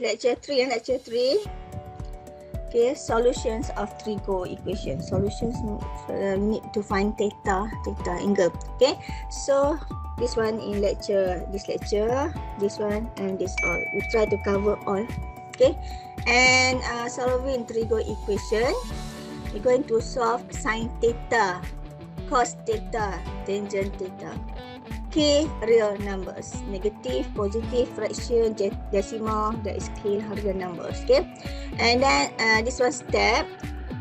lecture 3. Lecture 3. Okay, solutions of trigo equation. Solutions need to find theta angle. Okay, so this one in this lecture, this one and this all. We try to cover all. Okay, and solving trigo equation, we're going to solve sine theta, cos theta, tangent theta. K real numbers, negative, positive, fraction, decimal, that is K real numbers. Okay, and then this one step,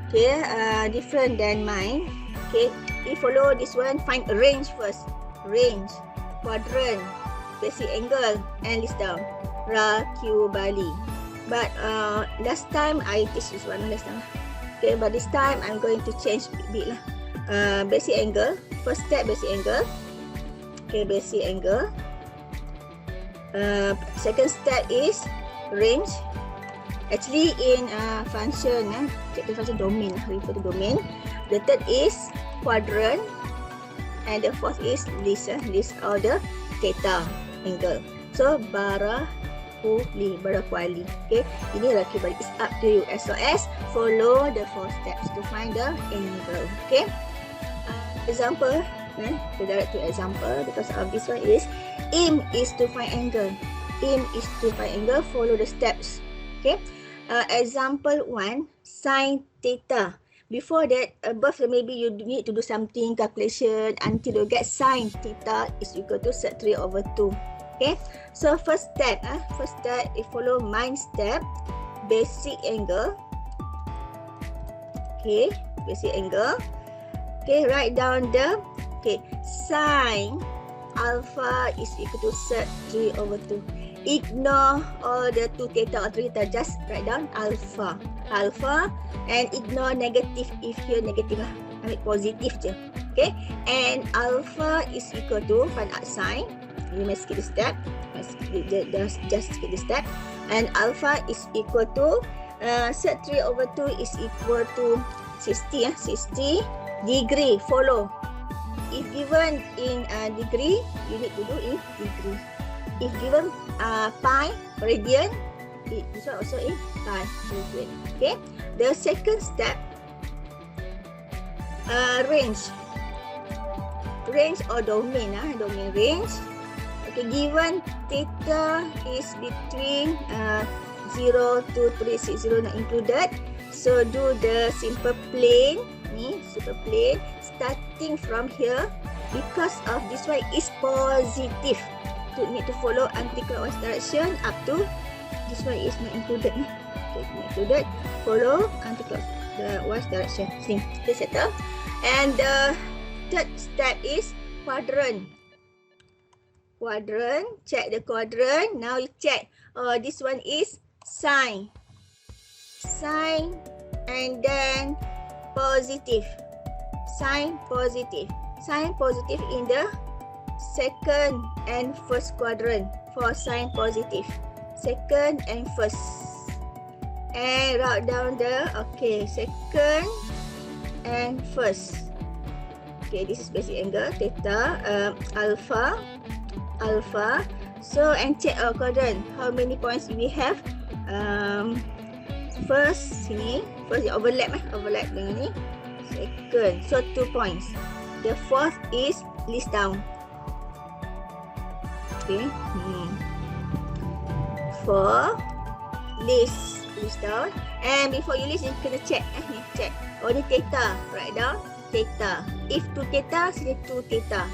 okay, different than mine. Okay, we follow this one. Find range first, range, quadrant, basic angle, and list down. Ra, Q, Bali. But last time I teach this one last time. Okay, but this time I'm going to change a bit lah. Basic angle, first step basic angle. Okay, basic angle. Second step is range. Actually in function, check the function domain, refer to domain. The third is quadrant, and the fourth is list all the theta angle. So barakuali. Okay, ini rakib balik. It's up to you. SOS, follow the 4 steps to find the angle. Okay, example. To direct to example, because of this one is aim is to find angle. Aim is to find angle. Follow the steps. Okay. Example 1, sine theta. Before that, above maybe you need to do something calculation until you get sine theta is equal to sec 3 over 2. Okay. So first step, you follow my step. Basic angle. Okay. Basic angle. Okay. Write down the. Okay, sine alpha is equal to sec 3 over 2. Ignore all the 2 theta or 3 theta. Just write down alpha. And ignore negative if here negative lah. Ambil positif je. Okay, and alpha is equal to find out sine. You must skip the step. Just skip the step. And alpha is equal to sec 3 over 2 is equal to 60. 60 degree. Follow. If given in degree, you need to do in degree. If given pi, radian, this one also in pi, radian. Okay. The second step, range or domain. Domain range. Okay. Given theta is between 0 to 360 not included. So do the simple plane. Simple plane. Starting from here, because of this one is positive, to need to follow anti-clockwise direction up to this one is not included. Okay, not included. Follow anti-clockwise direction. Sini, okay, settle. And the third step is quadrant. Check the quadrant. Now you check. This one is sine, and then positive. Sine positive in the second and first quadrant for sine positive. Second and first. And write down the second and first. Okay, this is basic angle theta, alpha. So and check our quadrant. How many points do we have? First sini, first overlap dengan ni. Second, so 2 points. The fourth is list down. Okay. For list down. And before you list, you kena check. Check. Ni theta. Write down theta. If 2 theta, sini 2 theta.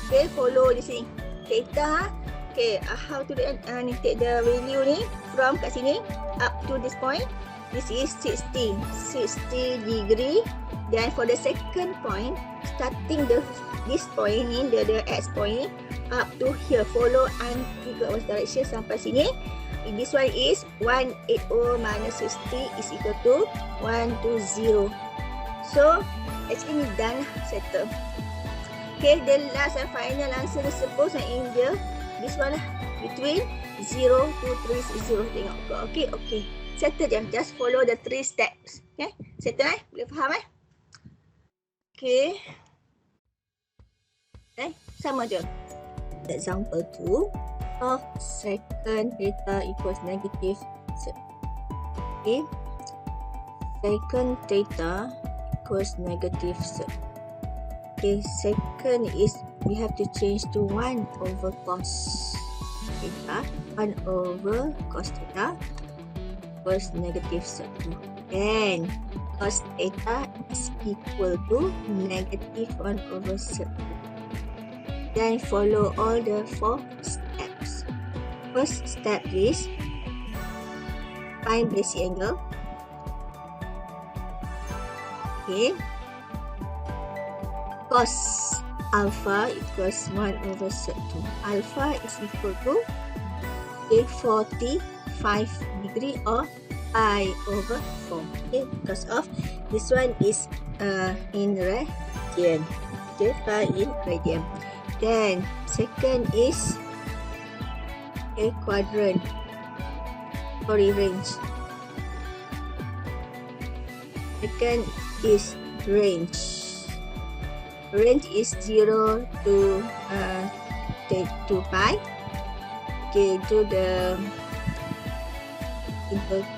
Okay, follow di sini. Theta. Okay, how to take the value ni from kat sini up to this point. This is 60 degree. Then for the second point, starting this point ni, the X point ni, up to here, follow anti-clockwise direction sampai sini. This one is 180 minus 60 is equal to 120. So actually ni done, settle. Okay, the last and final answer is suppose in the this one lah, between 0 to 360. Tengok ke? Okay. Settle je. Just follow the 3 steps. Okay, settle boleh faham Okay. Sama je. Example 2 of second theta equals negative Okay. Second theta equals negative sec. Okay, second is we have to change to 1 over cos theta. 1 over cos theta equals negative sec 2. And cos theta is equal to negative 1 over sec 2. Then follow all the 4 steps. First step is find basic angle. Okay. Cos alpha equals 1 over sec 2. Alpha is equal to 45 degree or pi over 4. Okay, because of this one is in radian. Okay, pi in radian. Then second is a quadrant. Sorry, range. Second is range. Range is 0 to pi. Okay, to the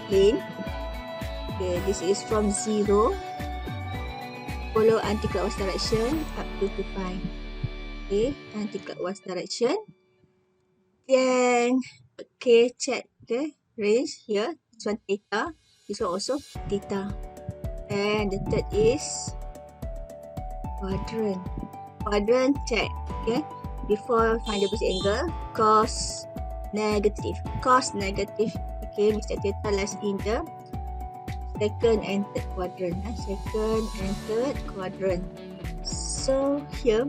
plane. Okay, this is from 0. Follow anti-clockwise direction up to 2 pi. Okay, anti-clockwise direction. Then, okay, check the range here. This one theta. This one also theta. And the third is quadrant. Quadrant check. Okay. Before find the basic angle, cos negative. Cos negative. Okay, Mr. Theta lies in the second and third quadrant. Second and third quadrant. So here,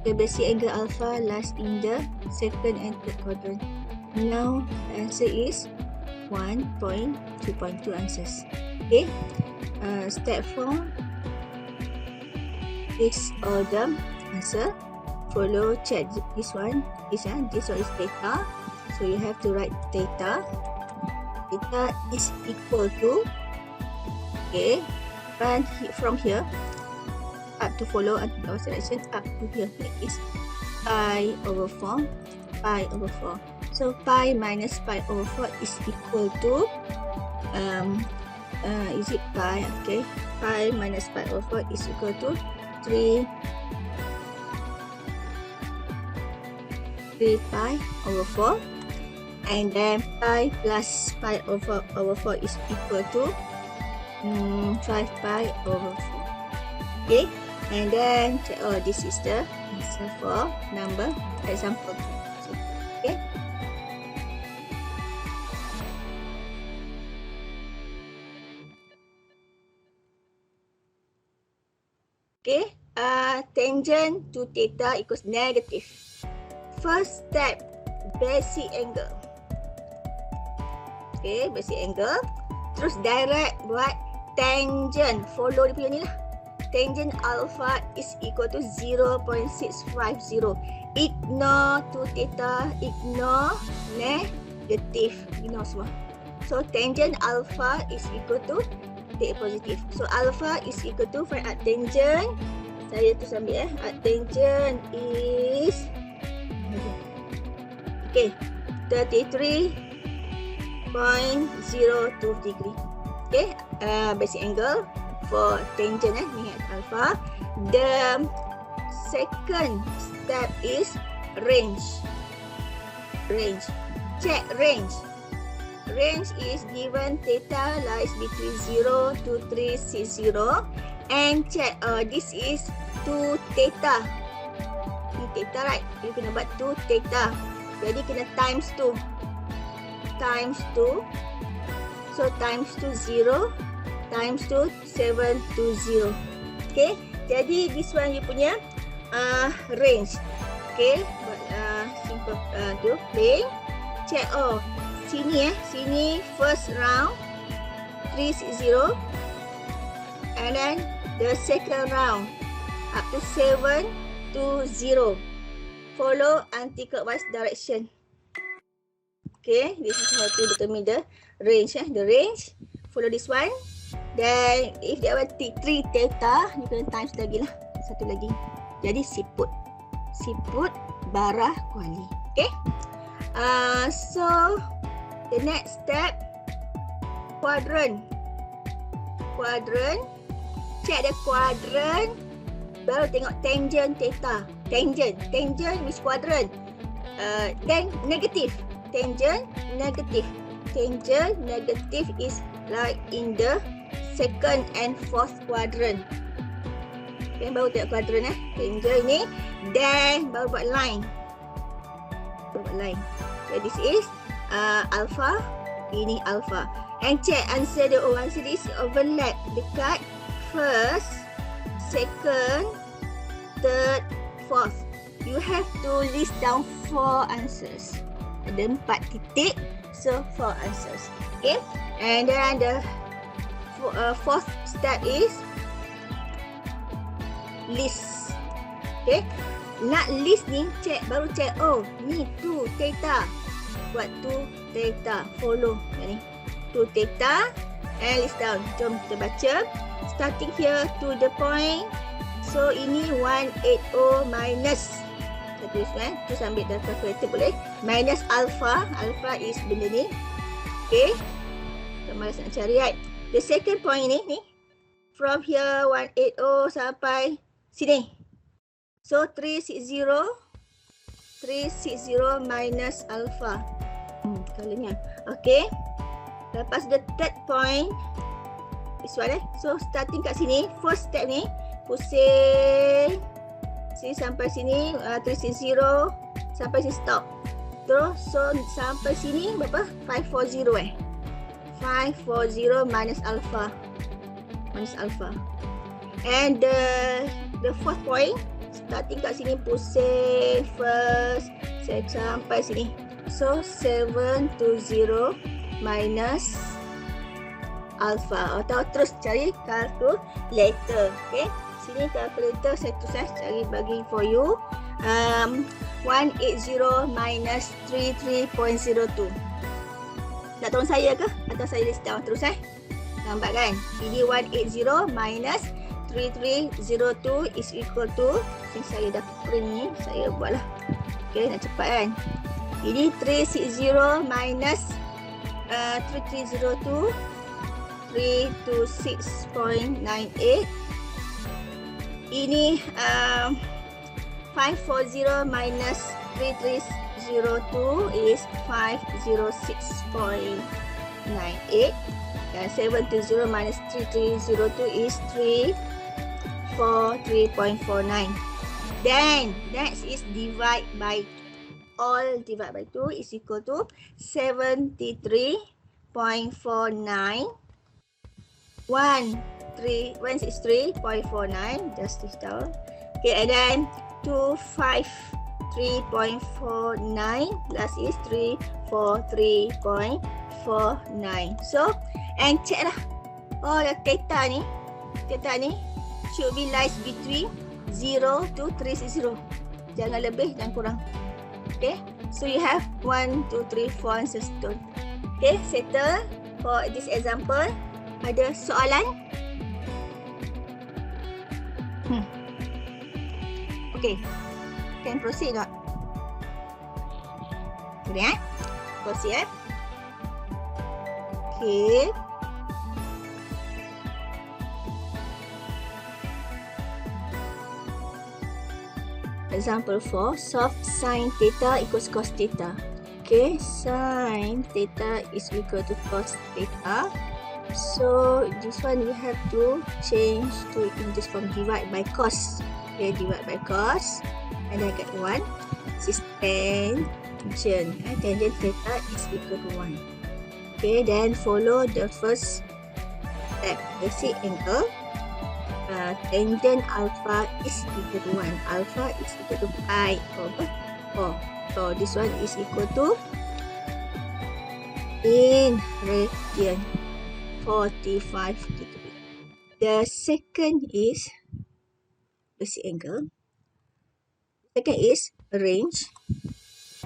the basic angle alpha lies in the second and third quadrant. Now the answer is 1.2.2 answers. Okay. Step 4 is all the answer. Follow, check this one. This one is theta. So you have to write theta. Theta is equal to, okay, and from here up to follow anti-clockwise direction up to here is pi over 4. Pi over 4. So pi minus pi over 4 is equal to is it pi? Okay, pi minus pi over 4 is equal to 3 pi over 4, and then pi plus pi over 4 is equal to 5 pi over 4. Okay, and then this is the answer for number example. Okay. Okay, tangent to theta equals negative. First step, basic angle. Okay, basic angle. Terus direct buat tangent. Follow dia punya ni lah. Tangent alpha is equal to 0.650. Ignore to theta, ignore negative. Ignore semua. So tangent alpha is equal to take positive. So alpha is equal to find out tangent. Saya tu ambil tangent is okay 33.02 degree. Okay, basic angle for tangent ingat alpha. The second step is range. Range. Check range. Range is given theta lies between 0 to 360 and check this is 2 theta. Ini theta right? You kena buat 2 theta. Jadi kena times 2. Times 2. So times 2 0 times 2 720. Okay. Jadi this one you punya range. Okay. Simple tu plane. Check sini sini first round 360 and then the second round up to 720. Follow anti-clockwise direction. Okay, this is how to determine the range. The range, follow this one. Then if they have 3 theta, you can times lagi lah, satu lagi. Jadi siput bara kuali. Okay. So the next step quadrant. Check the quadrant. Baru tengok tangent theta. Tangent means quadrant. Then negative. Tangent negative is like in the second and fourth quadrant. Okay, baru tengok quadrant tangent ni. Then baru buat line. So this is alpha. Ini alpha. And check answer the answer is overlap dekat first, second, third, fourth. You have to list down 4 answers. Ada 4 titik, so 4 answers. Okay, and then the fourth step is list. Okay, nak list ni baru check. Oh, ni 2 theta. Buat 2 theta. Follow ni 2 theta and list down. Jom kita baca. Starting here to the point. So ini 180 minus. Kita tuliskan. Terus ambil dalam calculator boleh. Minus alpha. Alpha is benda ni. Okay. Kita malas nak cari, right? The second point ni. From here 180 sampai sini. So 360 minus alpha. Colornya. Okay. Lepas the third point. This one So starting kat sini. First step ni. Pusing. Sini sampai sini. 360. Sampai sini stop. Terus so sampai sini berapa? 540 540 minus alpha. And the fourth point. Starting kat sini pusing first sampai sini. So 720 minus alpha. Atau terus cari calculator. Okay. Sini calculator saya tulis cari bagi for you. 180 minus 33.02. Nak tolong saya ke? Atau saya list down terus Nampak kan? Ini 180 minus 3302 is equal to. Sini saya dah print ni. Saya buat lah. Okay, nak cepat kan? Ini 360 minus 3302 326.98. Ini 540 minus 3302 is 506.98. Dan 720 minus 3302 is 343.49. Then next is divide by all. Divide by 2 is equal to 73.49. 163.49. Just this down. Okay, and then 253.49. Last is 343.49. So, and check lah. Oh, the theta ni should be lies between 0 to 360. Jangan lebih dan kurang. Okay, so you have 1, 2, 3, 4 answers. Okay, settle for this example. Ada soalan? Okay, can proceed not? Okay, proceed. Okay. Example 4, solve sin theta equals cos theta. Okay, sin theta is equal to cos theta. So this one we have to change to in this form, divide by cos. Okay, divide by cos, and I get 1. This is tangent. Tangent theta is equal to 1. Okay, then follow the first step. Basic angle. Tangent alpha is equal to 1. Alpha is equal to pi over 4. So this one is equal to, in radian, 45 degree. The second is basic angle. Second is range.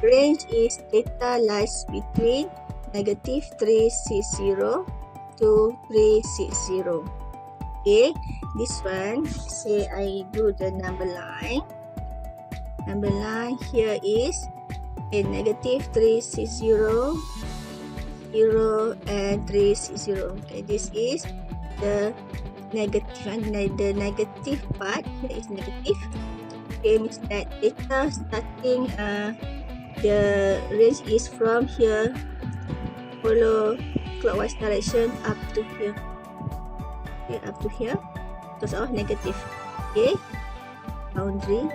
Range is theta lies between negative 360 to 360. Okay, this one, say I do the number line. Number line here is a negative 360 0 and 360. Okay, this is the negative, and the negative part here is negative. Okay, means that theta starting the range is from here, follow clockwise direction up to here. Okay, up to here because of negative. Okay, boundary.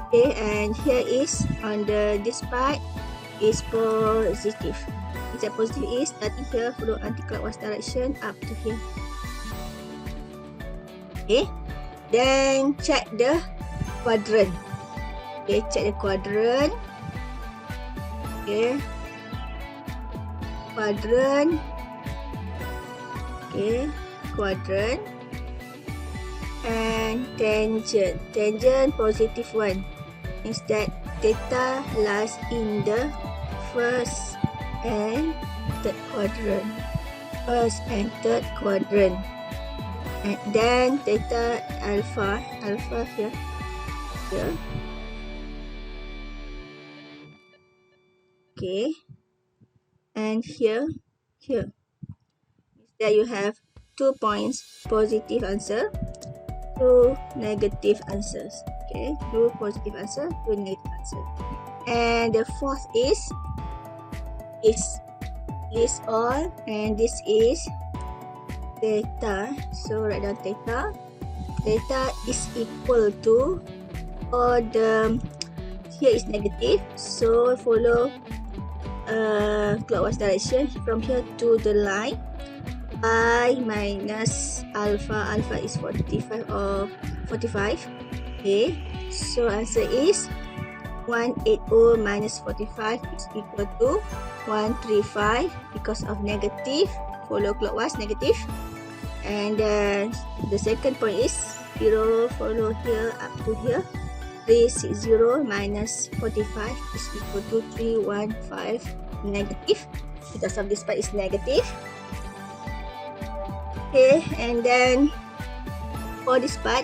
Okay, and here is on this part is positive. Means that positive is starting here, follow anti-clockwise direction up to here. Okay, then check the quadrant. Okay, check the quadrant. Okay, quadrant. Okay, quadrant. And tangent. Tangent positive 1. Means that theta lies in the first and third quadrant. First and third quadrant. And then theta alpha here. Here. Okay, and here. There you have 2 points, positive answer, 2 negative answers. Okay, 2 positive answer, 2 negative answer. And the fourth is list all, and this is theta. So write down theta. Theta is equal to, or the here is negative, so follow clockwise direction from here to the line. I minus alpha. Alpha is 45 or 45. Okay, so answer is 180 minus 45 is equal to 135 because of negative. Follow clockwise, negative. And the second point is 0, follow here up to here. 360 minus 45 is equal to 315 negative because of this part is negative. Okay, and then for this part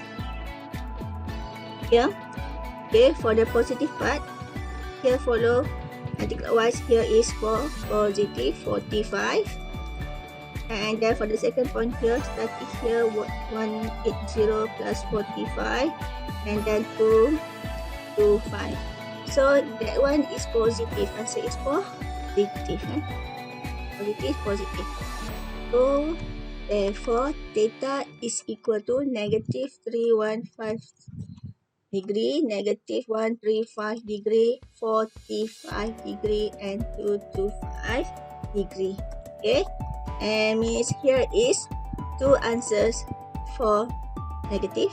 here, okay, for the positive part here, follow anti-clockwise. Here is for positive 45. And then for the second point here, starting here 180 plus 45, and then 225. So that one is positive. Answer is positive. Positive. So therefore theta is equal to negative 315 degree, negative 135 degree, 45 degree, and 225 degree. Okay. And means here is 2 answers for negative,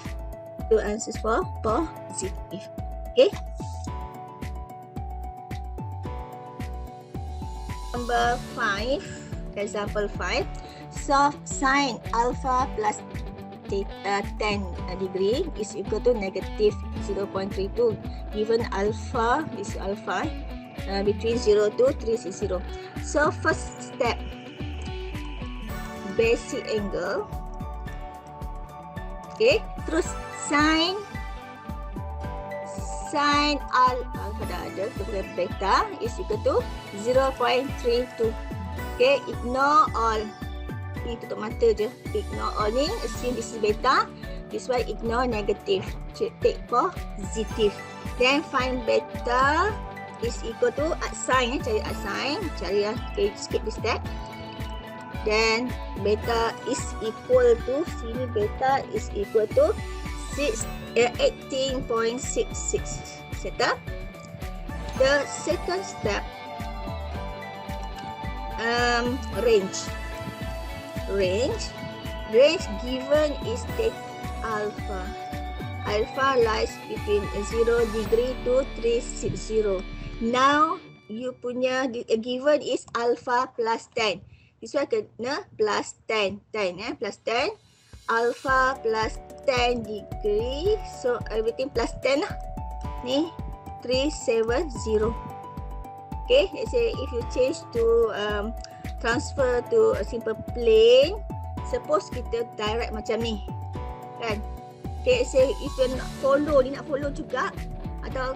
2 answers for positive. Okay. Number 5, example 5. Solve sine alpha plus theta 10 degree is equal to negative 0.32. Given alpha, this is alpha, between 0 to 360. So first step, basic angle. Okay, terus sine alpha dah ada, kita beta is equal to 0.32. Okay, ignore all. Ini tutup mata je. Ignore all ni, assume this is beta. This one ignore negative. Take positive. Then find beta is equal to at sign. Cari at sign. Cari okay, skip this step. Then beta is equal to, sini beta is equal to 18.66. Settle. The second step, range given is theta alpha. Alpha lies between 0 degree to 360. Now you punya given is alpha plus 10. This one kena plus 10. Plus 10. Alpha plus 10 degree. So everything plus 10 lah. Ni 370. Okay, let's say if you change to transfer to a simple plane, suppose kita direct macam ni, kan? Okay, let's say if you nak follow, ni nak follow juga, atau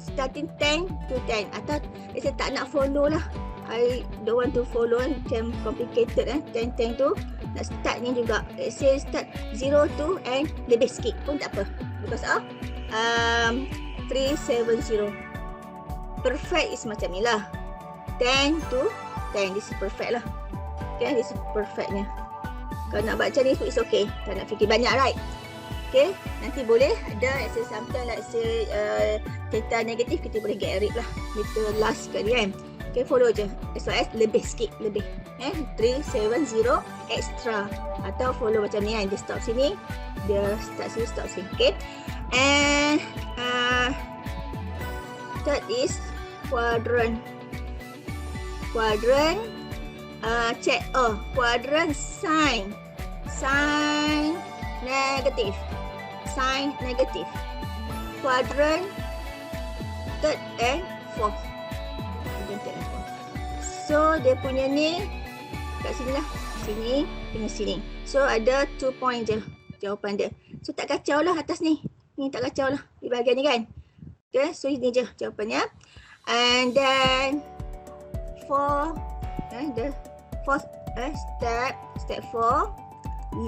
starting 10 to 10, atau let's say tak nak follow lah, I don't want to follow macam complicated 10 tu nak start ni juga. Let's say start 0 to and lebih sikit pun tak apa because of 370. Perfect is macam ni lah. 10 to 10, this is perfect lah. Okay, this is perfectnya. Kalau nak buat macam ni, it's okay. Tak nak fikir banyak, right? Okay, nanti boleh ada let's say sometimes let's say theta negatif, kita boleh get rid lah. Kita last sekali kan. Okay, follow je. As well as lebih sikit, lebih. 370 extra. Atau follow macam ni kan. Dia stop sini. Dia start sini, stop sini. Okay. And third is quadrant. Quadrant. Check. Oh, quadrant sign. Sign negatif. Sign negatif. Quadrant third and fourth. So dia punya ni kat sini lah. Sini dengan sini. So ada 2 point je jawapan dia. So tak kacau lah atas ni. Ni tak kacau lah di bahagian ni kan. Okay, so ini je jawapannya. And then for the fourth step 4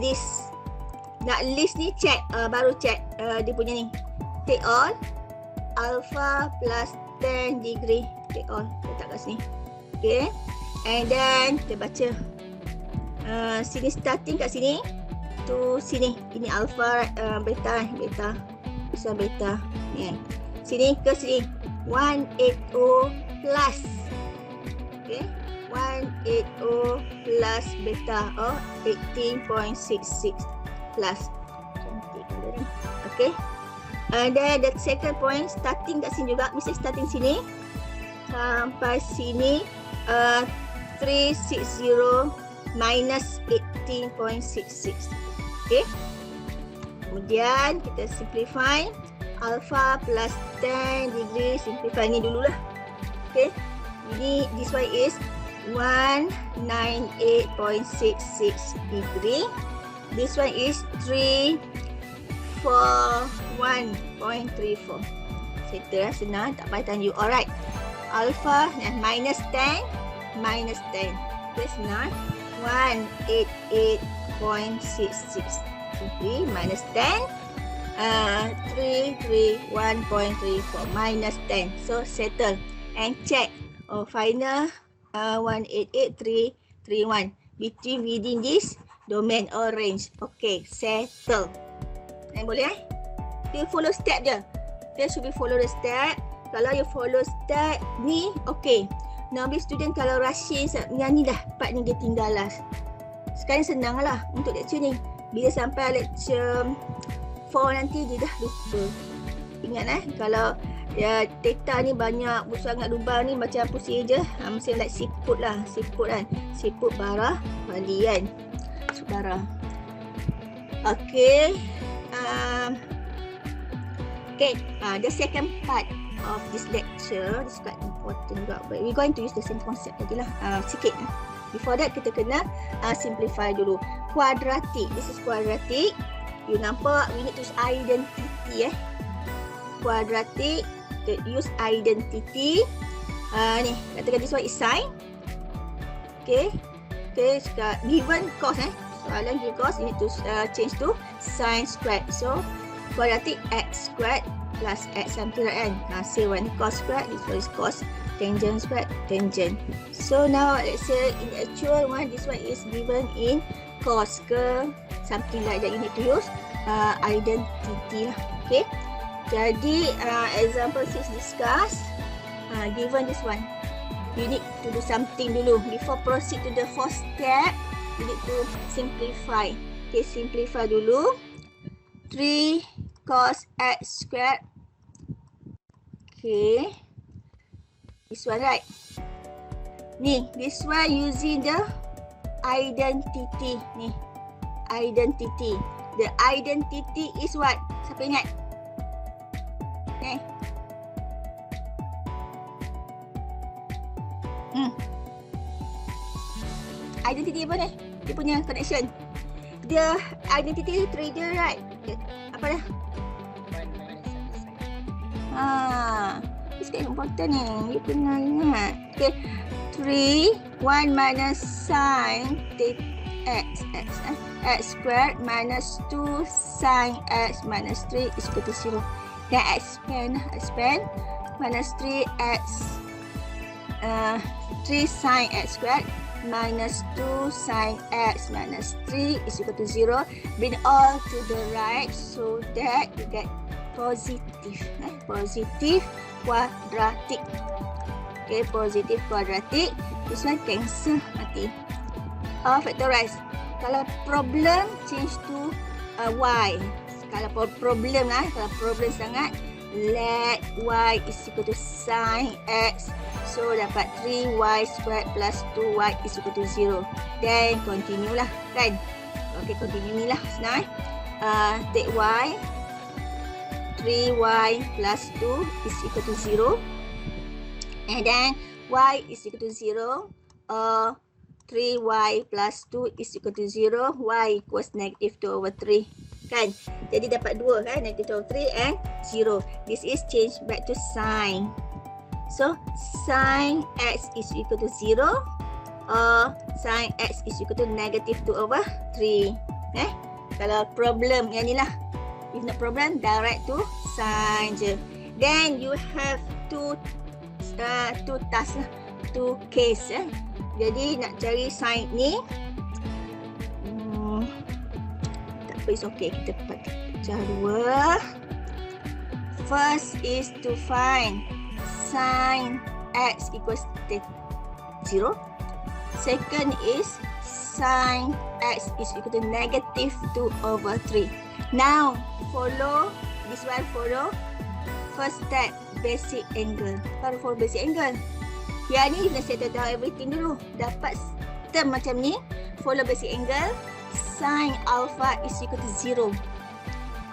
list. Nak list ni check, baru check dia punya ni. Take all alpha plus 10 degree. Take all. Letak kat sini. Okay. And then kita baca. Sini starting kat sini to sini. Ini alpha, beta, beta. So beta. Ni. Sini ke sini. 180 plus. Okay. 180 plus beta. Oh, 18.66 plus. Cantik ni. Okay. And then the second point starting kat sini juga. Mesti starting sini. Sampai sini 360 minus 18.66. Okay. Kemudian kita simplify. Alpha plus 10 degree. Simplify ni dululah. Okay. Ini this one is 198.66 degree. This one is 341.34. Settle lah, senang, tak payah tanya. Alright. Alpha minus 10 minus 10. Okay, senang. 188.66 degree minus 10. 331.34 minus 10. So settle and check. Oh, final 188.331 between within this domain or range. Okay, settle. Boleh you follow step je. Okay, should be follow the step. Kalau you follow step ni, okay. Nabi student kalau rushing yang ni dah part ni dia tinggal last. Sekarang senang lah untuk lecture ni. Bila sampai lecture 4 nanti dia dah lupa. Ingat kalau ya theta ni banyak sangat lubang ni macam apa saja. Mesti like siput lah, siput kan. Siput bara Bali kan. Bara. Okay. Okay, the second part of this lecture is quite important juga. But we're going to use the same concept lagi lah, sikit. Before that, kita kena simplify dulu. Quadratic, this is quadratic. You nampak, we need to use identity. Quadratic, to use identity. Ni, katakan this one is sine. Okay, okay, given cos. Soalan given cos, you need to change to sine squared. So, quadratic x squared plus x something like kan. Hasil one cos squared, this one is cos, tangent squared, tangent. So now let's say in the actual one, this one is given in cos ke something like that. You need to use identity lah. Okay. Jadi example 6 discuss. Given this one, you need to do something dulu before proceed to the fourth step. You need to simplify. Okay, simplify dulu. 3 cos x squared. Okay. This one right. Ni, this one using the identity. Ni, identity. The identity is what? Siapa ingat? Okay. Identity apa ni? Dia punya connection. The identity trader right? Apa dah? sikit important ni. You kena ingat. Okay. 3, 1 minus sin x squared minus 2 sin x minus 3 is equal to 0. Then expand minus 3x 3 sin x squared minus 2 sin x minus 3 is equal to 0. Bring all to the right so that you get positive. Positive quadratic. Okay, positive quadratic. This one cancel mati. Factorize. Kalau problem change to y. Kalau problem kalau problem sangat, let y is equal to sin x. So dapat 3y squared plus 2y is equal to 0. Then continue lah kan. Okay, continue ni lah senang. Take y. 3y plus 2 is equal to 0. And then y is equal to 0. 3y plus 2 is equal to 0. Y equals negative 2 over 3. Kan? Jadi dapat 2 kan? Negative 2 over 3 and 0. This is change back to sin. So, sin x is equal to 0. Sin x is equal to negative 2 over 3. Kalau problem yang ni lah. If not problem, direct to sin je. Then you have two task lah. Two case. Jadi nak cari sin ni. Tak apa, it's okay. Kita pecah dua. First is to find sin x equals 0. Second is sin x is equal to negative 2 over 3. Now, follow this one. Follow first step, basic angle. Baru follow basic angle. Yang ni kita settle down everything dulu. Dapat term macam ni. Follow basic angle. Sin alpha is equal to 0.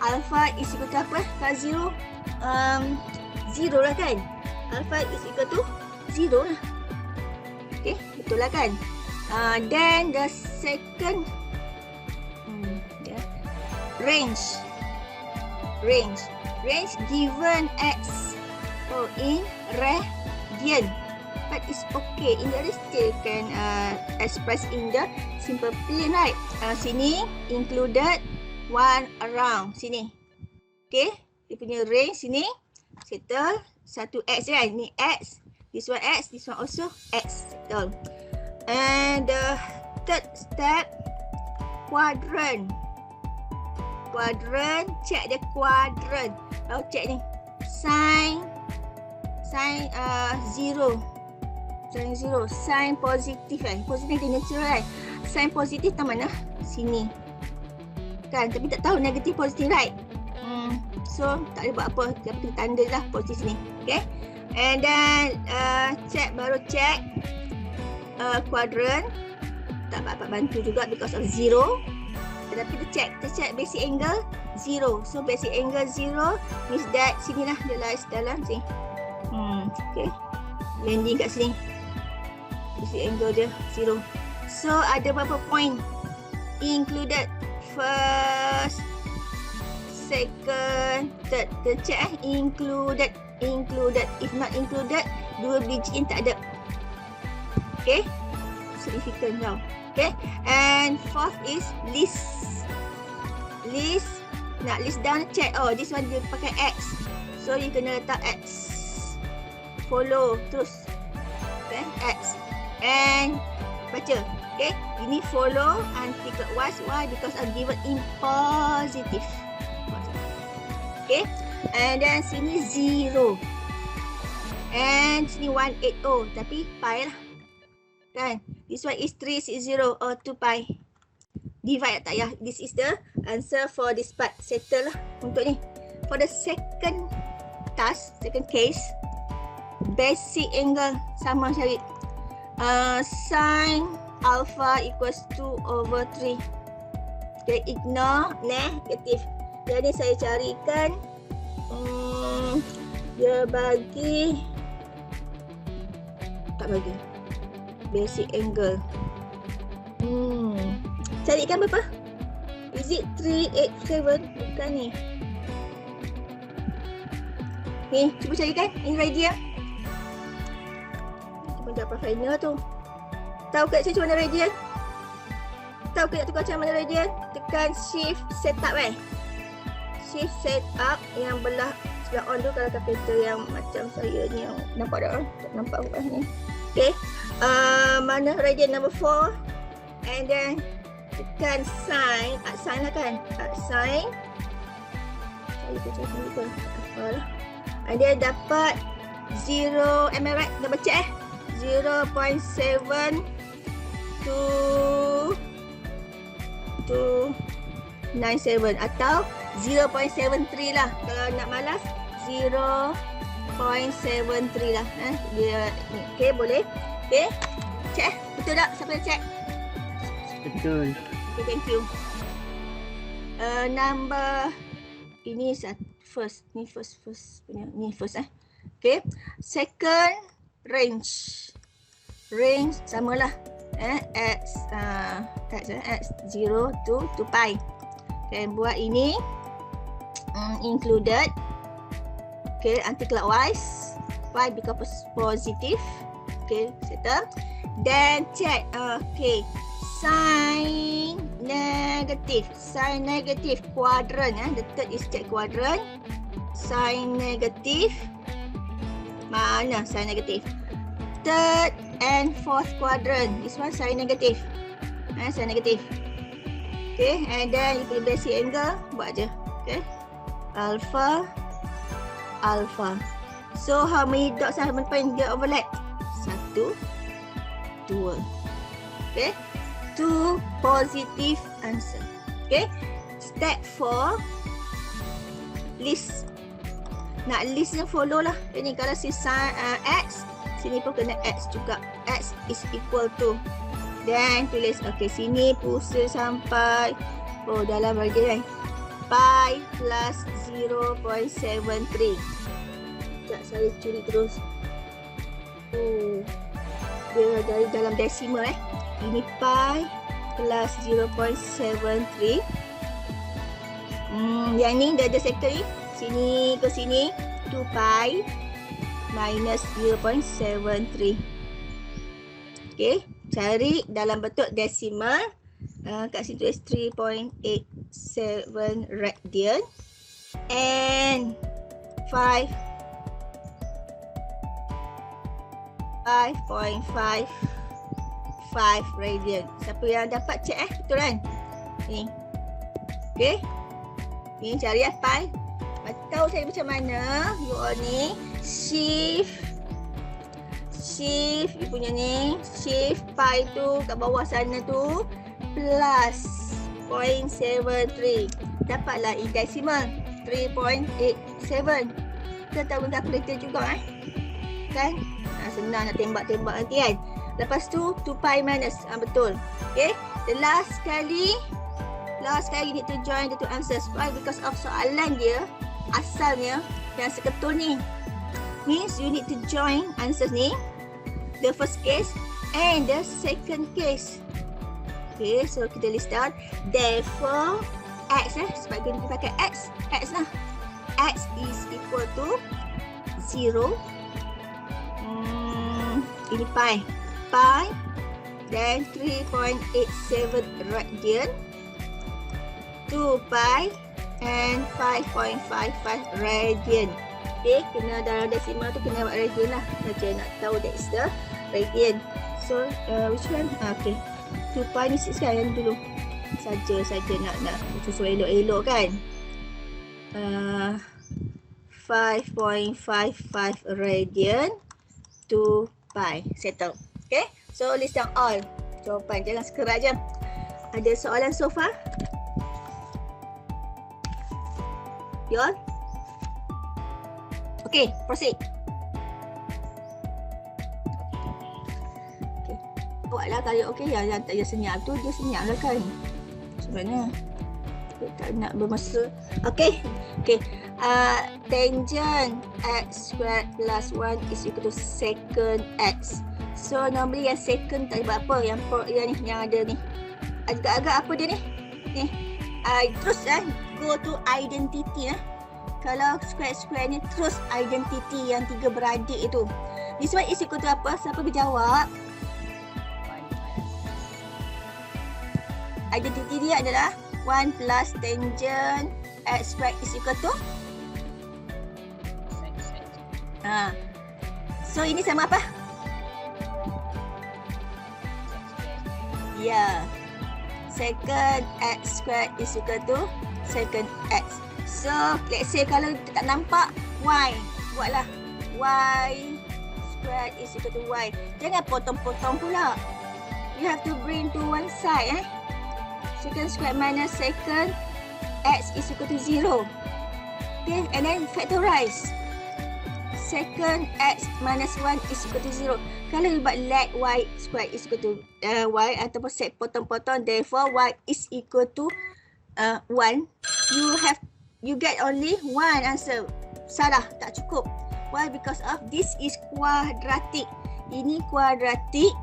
Alpha is equal to apa? Kalau 0, 0 lah kan? Alpha is equal to 0 lah. Okay, betul lah kan? Then the second range given x in radian, but it's okay. In the still can express in the simple plane, right? Sini included one around sini. Okay, dia punya range sini settle 1x kan? Ni x, this one also x, settle. And the third step, quadrant, check the quadrant. Lalu check ni, sin 0, sin positif kan? Positif dia natural kan? Sin positif tak mana? Sini. Kan? Tapi tak tahu negatif positif, right? So, tak boleh buat apa. Tapi kita tanda lah positif sini. Okay? And then, baru check quadrant. Tak dapat bantu juga because of 0. Tetapi kita check basic angle 0. So basic angle 0 means that sinilah dia lies dalam sini. Okay. Landing kat sini. Basic angle dia 0. So ada berapa point included? First, second, third. Kita check included. If not included, dua biji in tak ada. Okay. Significant tau. Okay. And fourth is list. Nak list down, check. Oh, this one dia pakai X. So, you kena letak X. Follow terus. Okay, X. And baca. Okay. Ini follow anti-clockwise. Why? Because I'm given in positive. Okay. And then sini 0. And sini 180. Tapi pi lah. Kan? This one is 360 or 2 pi. Divide tak ya? This is the answer for this part. Settle lah untuk ni. For the second task, second case, basic angle sama cari. Sin alpha equals 2 over 3. Okay, ignore negative. Jadi saya carikan dia bagi tak bagi basic angle. Carikan berapa? Is it 387? Bukan ni. Ni, cuba carikan. Ini radian. Kita dapat final tu. Tahu ke macam mana radian? Tahu ke nak tukar macam mana radian? Tekan shift setup Shift setup yang belah sebelah on tu kalau kalkulator yang macam saya ni yang nampak tak? Tak nampak ni. Okay. Mana radian number 4 and then tekan sign, sign lah kan? Sign. Saya baca sini pun. Apalah. And then dapat 0, am I right? Dah baca 0.7 to 97 atau 0.73 lah. Kalau nak malas 0.73 lah. Dia ni. Okay, boleh. Okay. Check. Betul tak? Siapa yang check? Betul. Okay, thank you. Number ini first. Ni first punya. Ni first Okay. Second range. Range samalah. X 0 to 2 pi. Okay, buat ini included. Okay, anti-clockwise. Pi become positive. Okay, settle. Then check. Okay, sign negative. Sign negative quadrant. The third is check quadrant. Sign negative. Mana sign negative? Third and fourth quadrant. This one sign negative. Sign negative. Okay, and then you pilih basic angle, buat je. Okay, alpha, alpha. So how many dots are point dia overlap? 1, 2. Okay, 2 positive answer. Okay, step 4 list. Nak list yang follow lah. Ini kalau si sign X, sini pun kena X juga. X is equal to. Dan tulis, okay, sini pusat sampai dalam bahagian pi plus 0.73. Sekejap saya curi terus. Dia dari dalam decimal Ini pi plus 0.73. Yang ni dia ada second. Sini ke sini 2 pi minus 0.73. Okay, cari dalam bentuk desimal. Kat situ is 3.87 radian and 5.55 radian. Siapa yang dapat check betul kan? Ni. Okay. Ni cari pi. Tahu saya macam mana you all ni shift you punya ni shift pi tu kat bawah sana tu plus 0.73 dapatlah in decimal 3.87. Kita tahu kalkulator juga kan senang nak tembak-tembak nanti kan. Lepas tu 2 pi minus betul. Okay, the last sekali need to join the two answers. Why? Because of soalan dia asalnya yang seketul ni means you need to join answers ni, the first case and the second case. Okay, so kita list down. Therefore X sebab kita pakai X lah. X is equal to 0. Ini pi then 3.87 radian, 2 pi and 5.55 radian. Okay, kena dalam desimal tu kena buat radian lah. Macam nak tahu that is the radian. So which one? Okay, 2 pi ni 6 kan yang dulu. Saja nak sesuai elok-elok kan. 5.55 radian 2 pi. Settle. Okay, so list down all jawapan. Jangan sekerat je. Ada soalan so far? You all? Okay, proceed. Okay. Buatlah kalau okay yang tak ada senyap tu, dia senyap lah kan. Sebenarnya dia tak nak bermesra. Okay. Tangent x squared plus 1 is equal to secant x. So normally yang secant tak buat apa, yang ni yang ada ni. Agak-agak apa dia ni? Ni. Terus go to identity Kalau square ni terus identity yang tiga beradik itu. This one is equal to apa? Siapa berjawab? Identity dia adalah 1 plus tangent x squared is equal to so ini sama apa? Ya, secant x squared is equal to secant x. So let's say kalau kita tak nampak y, buatlah y squared is equal to y. Jangan potong-potong pula. You have to bring to one side. Secant squared minus secant x is equal to 0. Okay, and then factorize. Secant x minus 1 is equal to 0. Kalau you buat let y squared is equal to y ataupun set potong-potong, therefore y is equal to 1, you get only one answer. Salah, tak cukup. Why? Because of this is quadratic. Ini quadratic.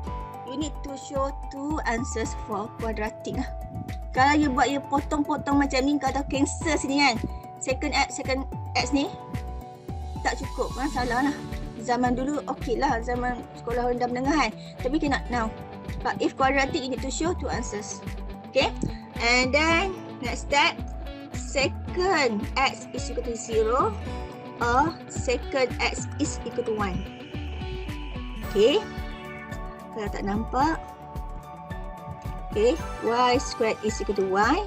You need to show two answers for quadratic. Kalau you buat you potong-potong macam ni, kau tahu cancel sini kan. Secant x ni tak cukup. Salah lah. Zaman dulu okey lah, zaman sekolah rendah menengah kan. Tapi cannot now. But if quadratic, you need to show two answers. Okay. And then next step, secant x is equal to 0 or secant x is equal to 1. Okay. Kalau tak nampak. Okay. Y squared is equal to y.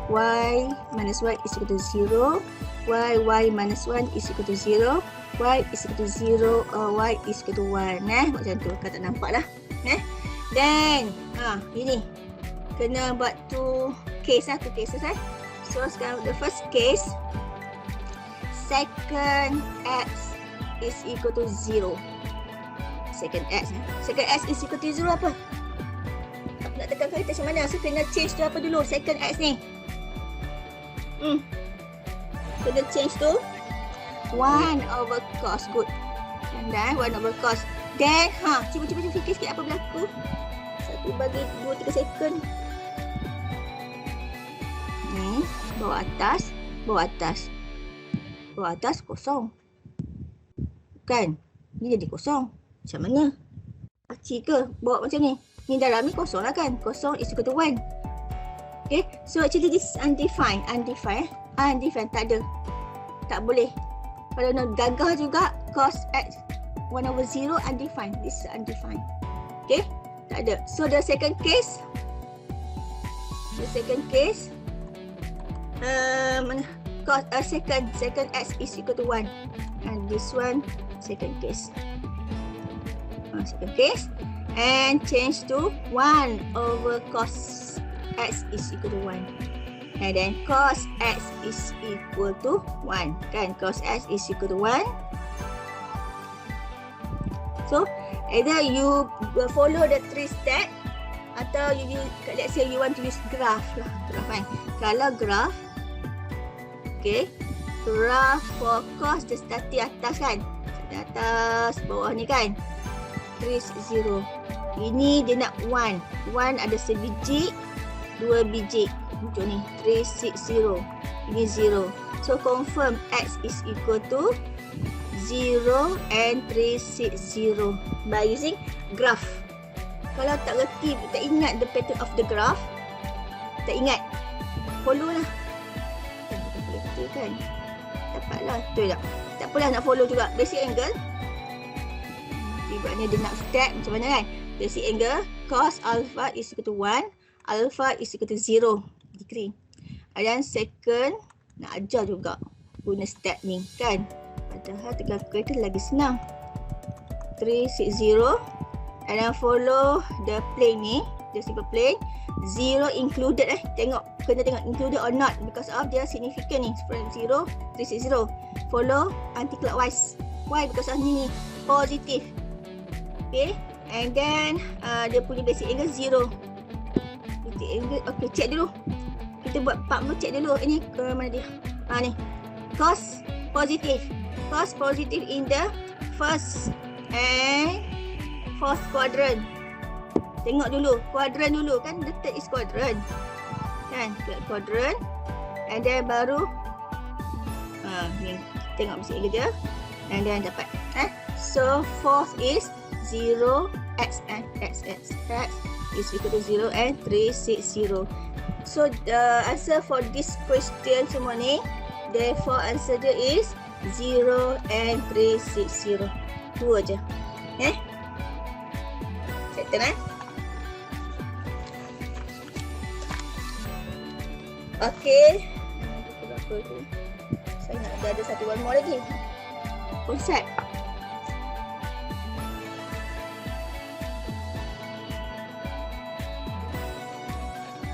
Y minus y is equal to 0. Y minus 1 is equal to 0. Y is equal to 0 or y is equal to 1. Macam tu. Kalau tak nampak lah. Then, ini. Kena buat two cases. So, sekarang the first case. Secant x is equal to 0. Secant x is equal to 0 apa? Nak tekan kali macam mana? So, kena change tu apa dulu? Secant x ni. Kena change tu 1 over cos. Good. And then 1 over cos. Then, cuba fikir sikit apa berlaku. 1 bagi 2, 3 second. Ni, bawah atas kosong. Kan? Ni jadi kosong. Macam mana? Aci ke? Bawa macam ni. Ni dalam ni kosong lah kan? Kosong is equal to 1. Okay. So actually this is undefined. Undefined. Tak ada. Tak boleh. Kalau nak gagah juga, cos x 1 over 0 undefined. This is undefined. Okay. Tak ada. So the second case. Secant x is equal to 1. And this one, second case. And change to 1 over cos x is equal to 1. And then cos x is equal to 1. Kan? Cos x is equal to 1. So, either you follow the 3 step atau let's say you want to use graph lah. Graph. Kalau graph, okay, graph for cos dia start atas kan? Di atas, bawah ni kan? 360. Ini dia nak 1. 1 ada sebiji, 2 biji. Macam ni, 360. Ini 0. So confirm x is equal to 0 and 360 by using graph. Kalau tak reti, tak ingat the pattern of the graph, tak ingat, follow lah. Betul kan? Dapatlah, betul tak? Tak apalah nak follow juga. Basic angle. Ibaratnya dia nak step macam mana kan? Basic angle, cos alpha is equal to 1, alpha is equal to 0 degree. Dan second, nak ajar juga guna step ni kan? Padahal tekan calculator lagi senang. 360 and then follow the plane ni, the simple plane. 0 included kena tengok included or not because of dia significant ni. From 0, 360. Follow anti-clockwise. Why? Because of ni positive. Okay, and then dia punya basic angle 0. Basic angle, okay, check dulu. Kita buat part dulu, check dulu. Ini ke mana dia? Ni. Cos positive. Cos positive in the first and fourth quadrant. Tengok dulu, quadrant dulu kan, the third is quadrant. Kan, third quadrant. And then baru Ni tengok basic angle dia. And then dapat. So fourth is 0 x is equal to 0 and 360. So the answer for this question semua ni, therefore answer dia is 0 and 360. Dua je. Settle Okay. Berapa tu? Saya nak ada satu one more lagi. Konsep.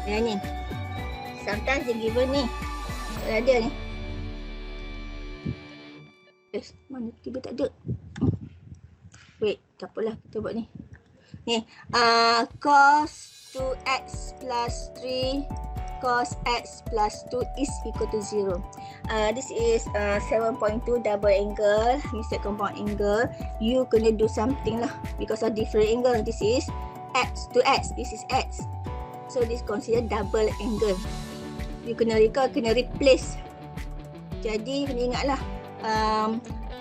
Yang ni. Sometimes dia given ni. Tak ada ni. Mana tiba tak ada. Wait, tak apalah kita buat ni. Ni. Cos 2x plus 3 cos x plus 2 is equal to 0. This is 7.2 double angle, mixed compound angle. You kena do something lah because of different angle. This is x to x, this is x. So this consider double angle. You kena recall, kena replace. Jadi kena ingatlah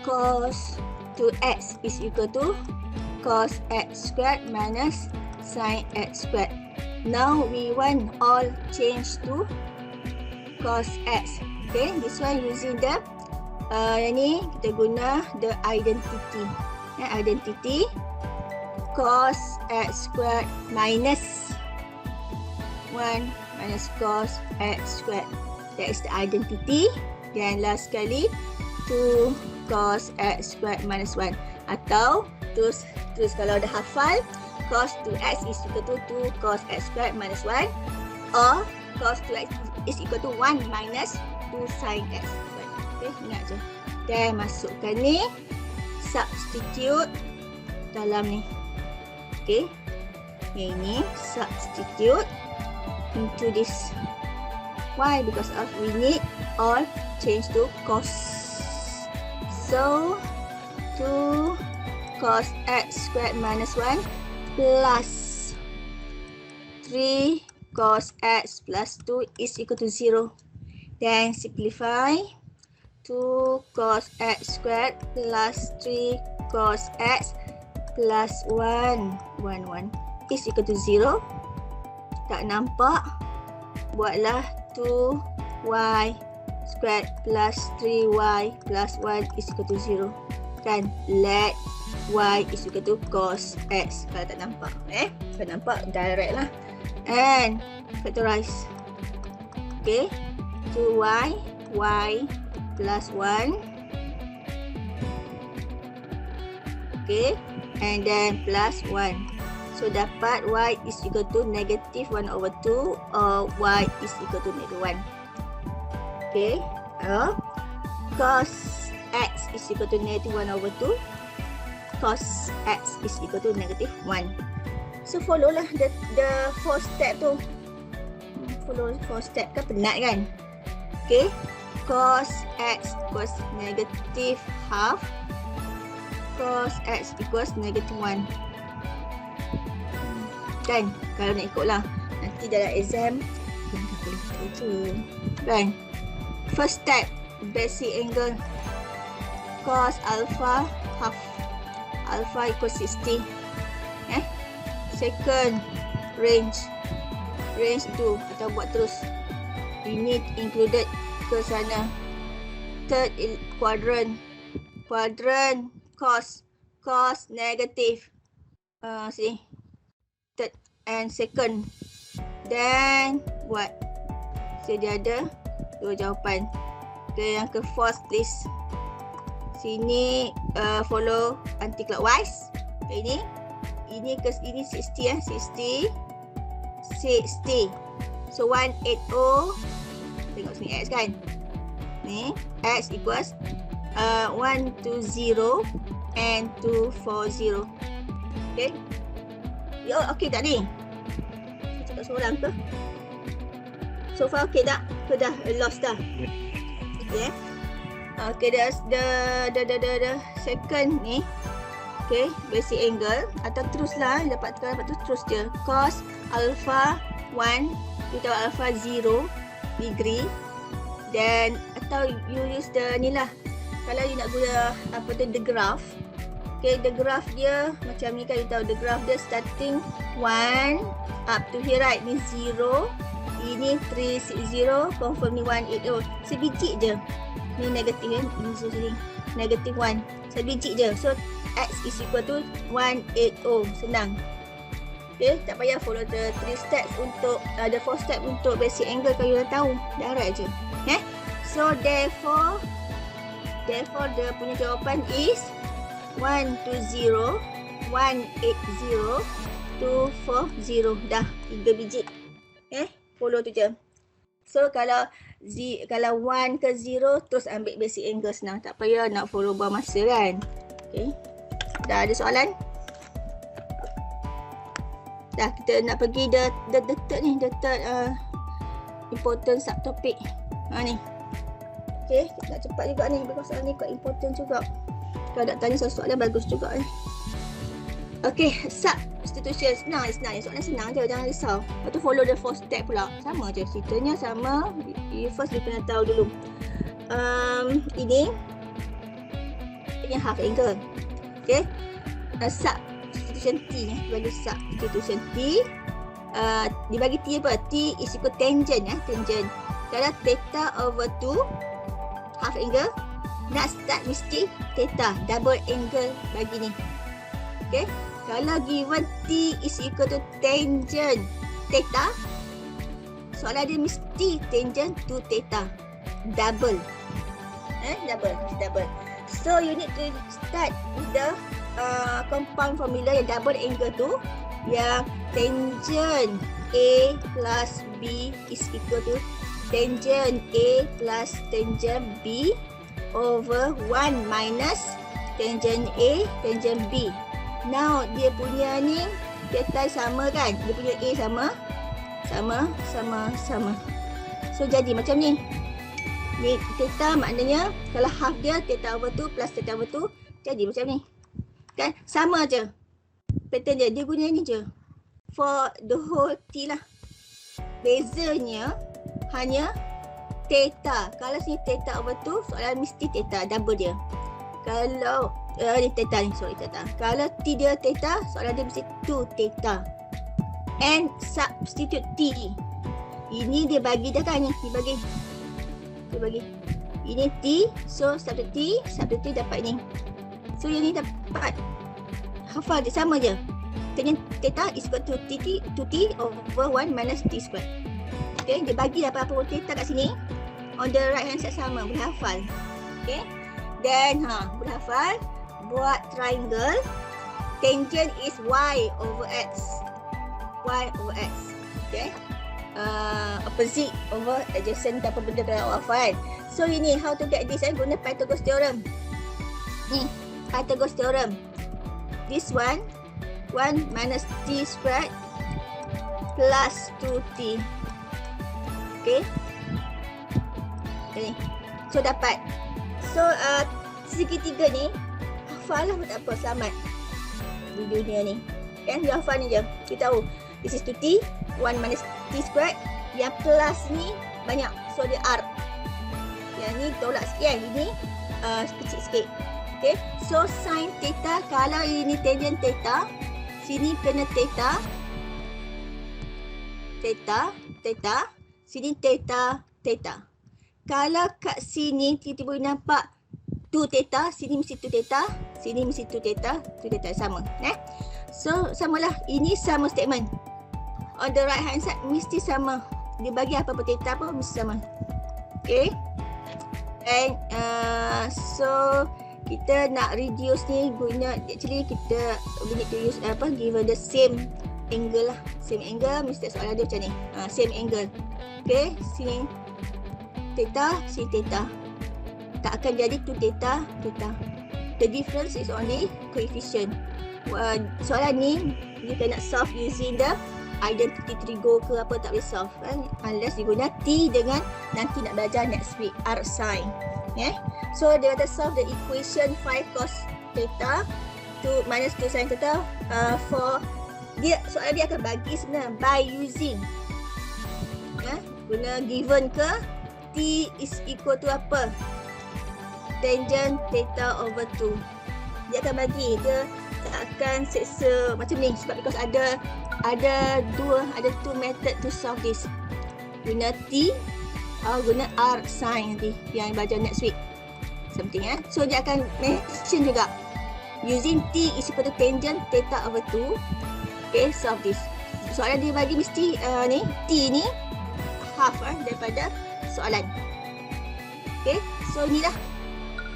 cos 2x is equal to cos x squared minus sin x squared. Now we want all change to cos x. Okay, this one using the yang ni kita guna the identity. Identity cos x squared minus 1 minus cos x squared. That is the identity. Dan last sekali 2 cos x squared minus 1. Atau terus kalau dah hafal, cos 2x is equal to 2 cos x squared minus 1, or cos 2x is equal to 1 minus 2 sin x squared. Okay, ingat je. Dan masukkan ni, substitute dalam ni. Okay, yang ini substitute into this. Why? Because of we need all change to cos. So 2 cos x squared minus 1 plus 3 cos x plus 2 is equal to 0. Then simplify 2 cos x squared plus 3 cos x plus 1 is equal to 0. Tak nampak? Buatlah 2y squared plus 3y plus 1 is equal to 0. Kan? Let y is equal to cos x. Kalau tak nampak, kalau nampak direct lah. And factorize. Okay, 2y y plus 1. Okay, and then plus 1. So dapat y is equal to negative 1 over 2 or y is equal to negative 1. Okay, cos x is equal to negative 1 over 2. Cos x is equal to negative 1. So follow lah the 4 step tu. Follow 4 step kan, penat kan? Okay, cos x equals negative half. Cos x equals negative 1. Kan? Kalau nak ikut lah. Nanti dalam exam jangan boleh tu. Kan? First step, basic angle. Cos alpha half. Alpha equals 60. Second, range. Range tu atau buat terus. Unit included ke sana. Third, quadrant. Quadrant, cos. Cos negative. Sini. Third and second. Then buat. So dia ada dua jawapan. Okay, yang ke fourth please. Sini follow anti-clockwise. Ini ke ini 60 60. So 180. Tengok sini x kan. Ni x equals 120 and 240. Okay. Yo, okay tak ni? Cakap seorang ke? So far okay tak? Ke dah lost dah? Okay. Okay, there's the second ni. Okay, basic angle atau teruslah dapat tu terus je. Cos alpha 1 kita alpha 0 degree. Then atau you use the ni lah. Kalau you nak guna apa tu, the graph. Okay, the graph dia macam ni kan, you tahu the graph dia starting 1 up to here, right? Ni 0, ini 360, confirm ni 180. Sebiji je. Ni negatif kan, ini sini negatif 1. Sebiji je. So x is equal to 180. Senang. Okay, tak payah follow the 3 steps untuk the 4 step untuk basic angle. Kalau you dah tahu, direct je. So therefore dia punya jawapan is 120, 180, 240. Dah 3 biji. Follow tu je. So kalau 1 ke 0 terus ambil basic angle, senang. Tak payah nak follow buang masa kan. Okay. Dah ada soalan? Dah, kita nak pergi the third important subtopic. Ni. Okay, kita nak cepat juga ni because soalan ni quite important juga. Kalau nak tanya soalan bagus juga ni. Okay, substitution. Senang. Soalan senang je, jangan risau. Lepas tu follow the 4 step pula. Sama je, ceritanya sama. You first you kena tahu dulu. Ini half angle. Okay. Substitution T. Bagi substitution T. Dibagi T apa? T is equal tangent. Tangent. Kalau theta over 2 half angle, nak start mesti theta, double angle bagi ni. Okay. Kalau given T is equal to tangent theta, soalan dia mesti tangent to theta. Double. Double. So you need to start with the compound formula yang double angle tu, yang tangent A plus B is equal to tangent A plus tangent B over 1 minus tangent A, tangent B. Now, dia punya ni theta sama kan? Dia punya A sama. So, jadi macam ni. Ni theta maknanya kalau half dia theta over 2 plus theta over 2, jadi macam ni. Kan? Sama je. Pattern dia guna ni je. For the whole T lah. Bezanya hanya theta. Kalau sini theta over 2, soalan mesti theta, double dia. Kalau ni theta ni, theta. Kalau T dia theta, soalan dia mesti 2 theta. And substitute T. Ini dia bagi dah kan ni, dia bagi. Ini T, so substitute T dapat ni. So yang ni dapat hafal dia sama je. Theta is equal to T over 1 minus T square. Okay, dia bagi apa-apa theta kat sini. On the right hand side sama, boleh hafal. Okay. Then boleh hafal. Buat triangle. Tangent is Y over X. Okay. Opposite over adjacent, apa benda kalau hafal. So ini how to get this, guna Pythagoras theorem. Ni, Pythagoras theorem. This one 1 minus T squared plus 2T. Okay. So dapat. So segitiga ni hafal lah pun tak apa, selamat di dunia ni. Kan dia hafal ni je. Kita tahu this is 2T, 1 minus T squared. Yang plus ni banyak, so dia R. Yang ni tolak sikit kan, ini kecil sikit. Okay. So sin theta, kalau ini tangent theta, sini kena theta. Sini theta. Kalau kat sini tiba-tiba nampak 2 theta, sini mesti 2 theta, sini mesti 2 theta, sama. So samalah, ini sama statement. On the right hand side mesti sama. Dia bagi apa-apa theta pun mesti sama. Okay. And so kita nak reduce ni guna, actually kita we need to use given the same angle lah. Same angle, mesti soalan dia macam ni. Same angle. Okay, sini theta, sini theta. Tak akan jadi 2 theta. The difference is only coefficient. Soalan ni you cannot solve using the identity trigo ke apa, tak boleh solve kan, unless you guna T dengan nanti nak belajar next week R sin. So dia kata solve the equation 5 cos theta to minus 2 sin theta for dia, soalan dia akan bagi sebenarnya by using guna given ke T is equal to apa? Tangent theta over 2. Dia akan bagi, dia akan seksa macam ni sebab because ada two method to solve this. Guna T atau guna R sin nanti yang belajar next week. Something So dia akan mention juga using T is equal to tangent theta over 2. Okay, solve this. Soalan dia bagi mesti ni T ni half daripada soalan. Okay, so inilah.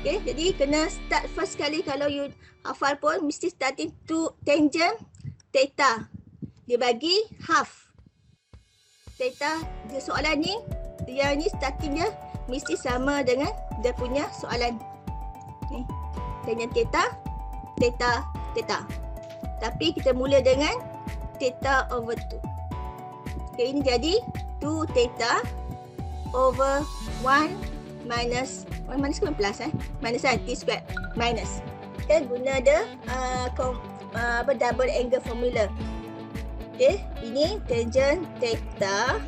Okay, jadi kena start first kali kalau you hafal pun mesti starting to tangent theta. Dia bagi half. Theta, dia soalan ni, yang ni starting dia mesti sama dengan dia punya soalan. Ni, tangent theta, theta, theta. Tapi kita mula dengan theta over 2. Okay, ini jadi 2 theta over 1 minus 1 minus ke plus minus T squared minus. Kita guna the double angle formula. Okay, ini tangent theta.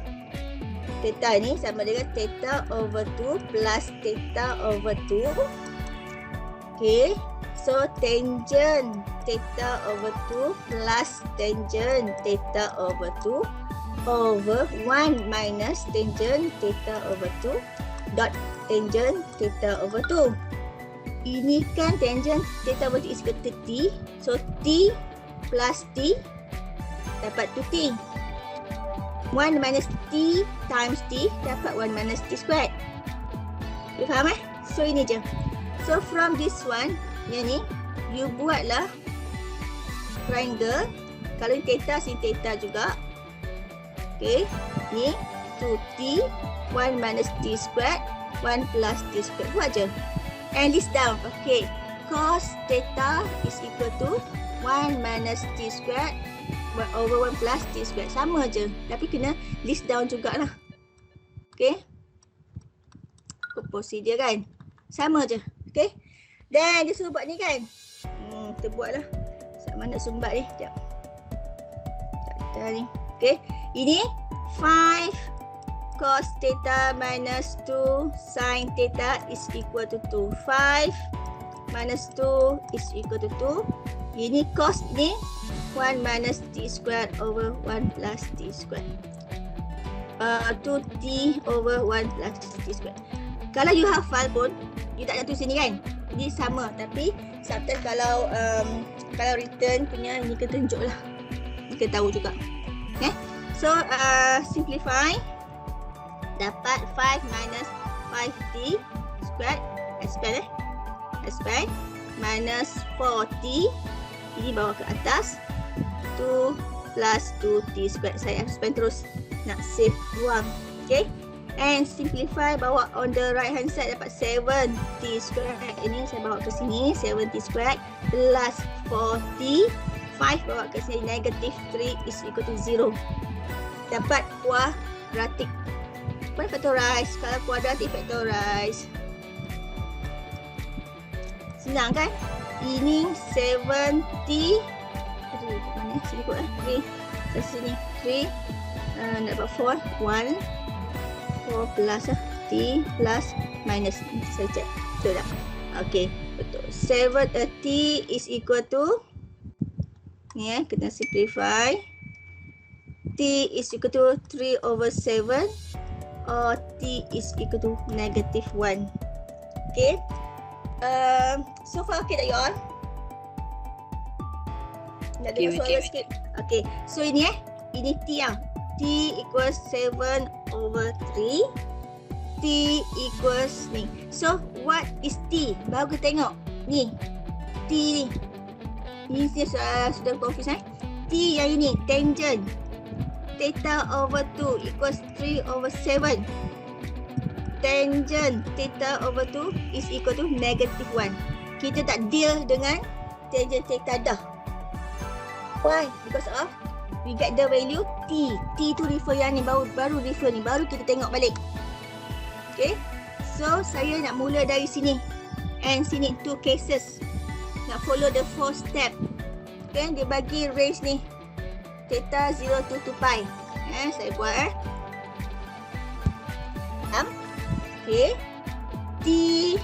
Theta ni sama dengan theta over 2 plus theta over 2. Okay, so tangent theta over 2 plus tangent theta over 2 over 1 minus tangent theta over 2 dot tangent theta over 2. Ini kan tangent theta over 2 is equal to T. So T plus T dapat 2T. 1 minus T times T dapat 1 minus T squared. You faham So ini je. So from this one, yang ni, you buatlah triangle. Kalau ni theta, sin theta juga. Okay, ni 2T, 1 minus T squared, 1 plus T squared. Buat je. And list down. Okay, cos theta is equal to 1 minus T squared over 1 plus T squared. Sama je. Tapi kena list down jugalah. Okay. Procedure kan. Sama je. Okay. Dan dia suruh buat ni kan. Kita buatlah. Mana sumbat ni. Sekejap. Tak ni. Okay. Ini 5 cos theta minus 2 sin theta is equal to 2. 5 minus 2 is equal to 2. Ini cos ni 1 minus T squared over 1 plus T squared. 2T over 1 plus T squared. Kalau you hafal pun, you tak ada tulis sini kan? Ini sama, tapi sometimes kalau written punya ni kena tunjuk lah. Ni kena tahu juga. Okay? So, simplify. Dapat 5 minus 5T squared. Expand. Minus 4T. Ini bawa ke atas. 2 plus 2T squared. Saya expand terus. Nak save buang. Okay. And simplify, bawa on the right hand side dapat 7T squared. Ini saya bawa ke sini, 7T squared plus 4T. 5 bawa ke sini, negative 3 is equal to 0. Dapat kuadratik. Bukan factorize, kalau kuadratik factorize. Senang kan? Ini 7T. Mana? Sini kot 3. Dari sini 3. Dapat 4. 1. 4 plus T plus minus. Saya cek. Betul tak? Okey. Betul. 7T is equal to. Ni kena simplify. T is equal to 3 over 7. Or T is equal to negative 1. Okay. So far okay tak you all? Nak dengar soalan sikit? Okay. So ini ini T yang. T equals 7 over 3. T equals ni. So what is T? Baru kita tengok. Ni. T ni. Ni sudah confuse T yang ini. Tangent. Theta over 2 equals 3 over 7. Tangent theta over 2 is equal to negative 1. Kita tak deal dengan tangent theta dah. Why? Because of we get the value T. T tu refer yang ni, baru refer ni. Baru kita tengok balik. Okay. So, saya nak mula dari sini. And sini, 2 cases. Nak follow the 4 step. Okay, dia bagi range ni. Theta 0 to 2 pi. Saya buat. Okay. T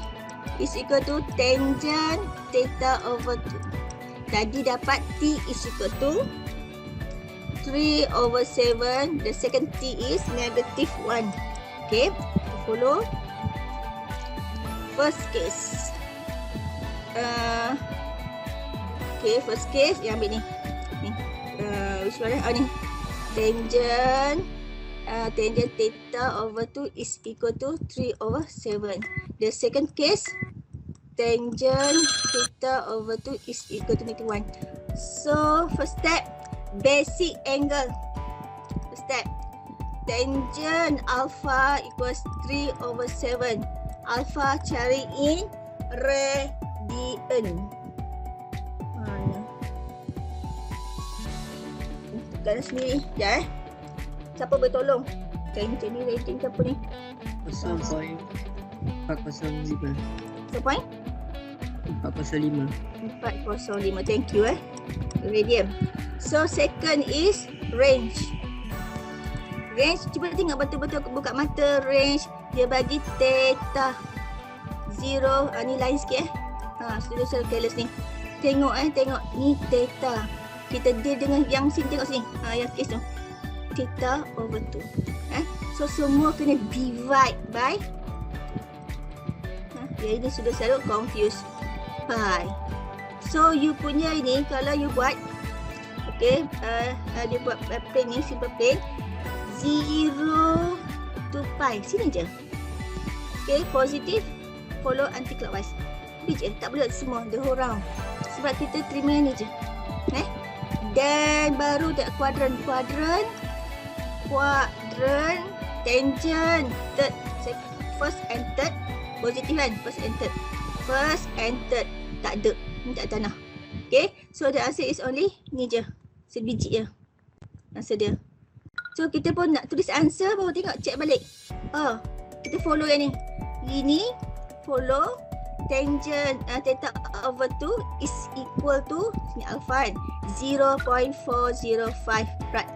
is equal to tangent theta over 2. Tadi dapat T is equal to 3 over 7. The second T is negative 1. Okay. Follow. First case. Okay, first case yang ambil ni. Which one? Oh ni. Tangent theta over 2 is equal to 3 over 7. The second case, tangent theta over 2 is equal to negative 1. So, first step, basic angle. First step, tangent alpha equals 3 over 7. Alpha cari in radian. Mana? Tekan sendiri. Sekejap Siapa boleh tolong? Tangent ni radian ke apa ni? 0.405. So point? 405. 405. Thank you Radian. So second is range. Range, cuba tengok betul-betul buka mata range. Dia bagi theta 0. Ni lain sikit student calculus ni. Tengok tengok ni theta. Kita deal dengan yang sini, tengok sini. Yang case tu. Theta over 2. So semua kena divide by yang ini sudah selalu confuse pi. So you punya ini kalau you buat okay, dia buat plane ni simple plane 0 to pi sini je. Okay, positif follow anti-clockwise. Ni je, tak boleh semua the whole round. Sebab kita terima yang ni je. Dan baru tak kuadran tangent third, first and third positif kan? First and third tak ada. Ni tak tanah. Okay. So the answer is only ni je. Sebiji je. Answer dia. So kita pun nak tulis answer baru tengok check balik. Kita follow yang ni. Ini follow tangent theta over 2 is equal to sini alpha kan? 0.405 right.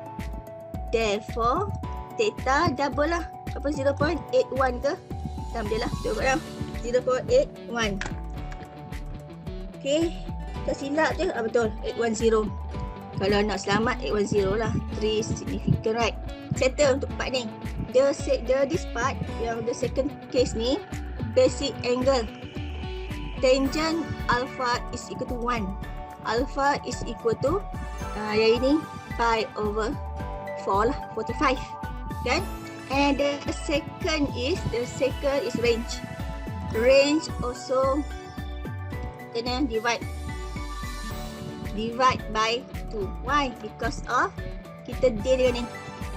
Therefore theta double lah. Apa 0.81 ke? Dalam dia lah. Cuba dalam 0.81. Okay. Tak silap je. Betul. 810. Kalau nak selamat 810 lah. 3 significant right. Settle untuk part ni. This part yang the second case ni basic angle. Tangent alpha is equal to 1. Alpha is equal to yang ini pi over 4 lah. 45. Kan? And the second is range. Range also kena divide by 2. Why? Because of kita deal dengan ni.